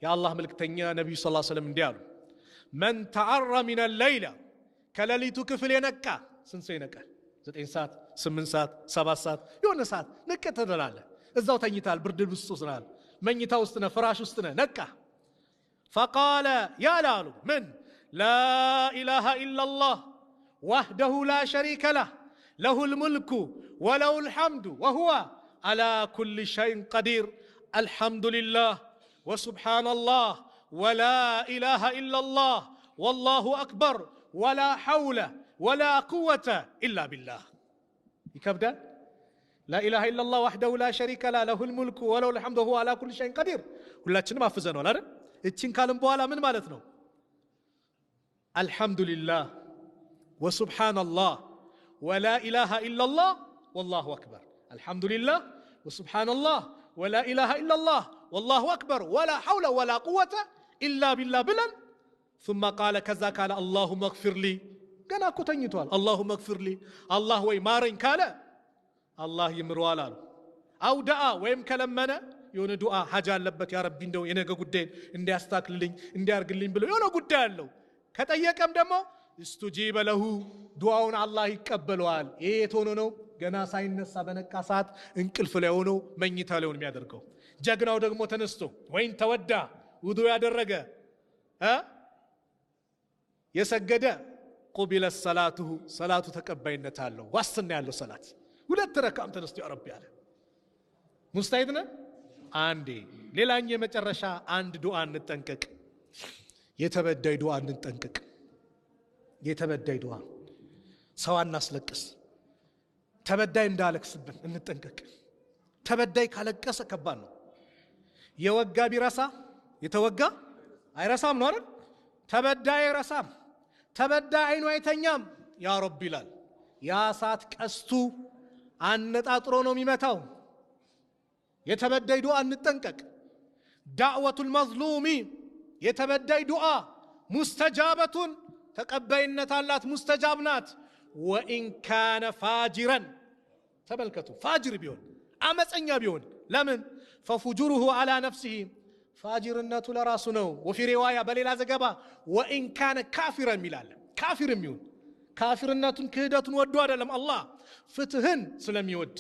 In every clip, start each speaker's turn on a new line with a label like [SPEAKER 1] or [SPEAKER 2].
[SPEAKER 1] يا الله ملكتني نبي صلى الله عليه وسلم ديالو من تعر من الليلة كلاليتو كفل ينكا سنسي نكا 9 ساعات 8 ساعات 7 ساعات يون ساعات نكا تدلاله እዛው ተኝታል ብርድ ልብስ ወስናል መኝታ ውስጥ ነው ፍራሽ ውስጥ ነው ነቃ فقال يا لالو من لا اله الا الله وحده لا شريك له له الملك وله الحمد وهو على كل شيء قدير الحمد لله وسبحان الله ولا اله الا الله والله اكبر ولا حول ولا قوه الا بالله يكبدا لا إله إلا الله وحده لا شريك له له الملك وله الحمد وهو على كل شيء قدير ሁላችንም አፍዘነዋል አይደል እቺን ካልን በኋላ ምን ማለት ነው الحمد لله وسبحان الله ولا إله إلا الله والله أكبر الحمد لله وسبحان الله ولا إله إلا الله والله أكبر ولا حول ولا قوة إلا بالله بلن ثم قال كذا قال اللهم اغفر لي ገና እኮ ተኝቷል اللهم اغفر لي الله ወይ ማረኝ ካለ الله يمروال أو دعاء ويم كلمنا يون دعاء حاجة لبت يا ربي ندو ينقى قدين اندي استاكلين اندي ارقلين بلو يون قدين له كتايكم دمو استجيب له دعاء الله يقبلوال ايه تونو ገና ሳይነሳ በነቃሳት እንቅልፍ ላይ ሆኖ መኝታ ላይ ሆኖ የሚያደርገው ጀግናው ደግሞ ተነስቶ ወይን ተወዳ ውዱ ያደረገ የሰገደ قبل صلاته صلاته ተቀባይነት አለው ዋስትና ያለው ሰላት ሁለት ረካም ተነስቶ ያ ረቢ አለ ሙስታሂድነ አንዴ ሌላኛው የመጨረሻ አንድ ዱዓ እንጠንቀቅ የተበዳይ ዱዓ እንጠንቀቅ የተበዳይ ዱዓ ሰው አናስለቅስ ተበዳይ እንዳለቅስብን እንጠንቀቅ ተበዳይ ካለቀሰ ከባድ ነው የወጋ ቢረሳ የተወጋ አይረሳም ነው አይደል ተበዳይ አይረሳም ተበዳይ አይኑ አይተኛም ያ ረቢ ይላል ያ ሳት ቀስቱ አነጣጥሮ ነው የሚመታው የተበዳይ ዱዓ እንጠንቀቅ ዳዕወቱል መዝሉሚ የተበዳይ ዱዓ ሙስተጃበቱን ተቀባይነት አላት ሙስተጃብ ናት ወኢን ካነ ፋጅራን ተመልከቱ ፋጅር ቢሆን አመፀኛ ቢሆን ለምን ففجره على نفسه ፋጅርነቱ ለራሱ ነው وفي روايه በሌላ ዘገባ ወኢን ካነ ካፊራን ይላል ካፊርም ይሁን ካፊርነቱን ክህደቱን ወዶ አይደለም አላህ ፍትህን ስለሚወድ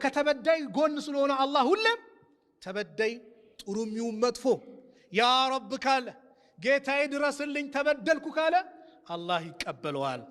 [SPEAKER 1] ከተበዳይ ጎን ስለሆነ አላህ ሁሌም ተበዳይ ጥሩም ይሁን መጥፎ ያ ረብ ካለ ጌታዬ ድረስልኝ ተበደልኩ ካለ አላህ ይቀበለዋል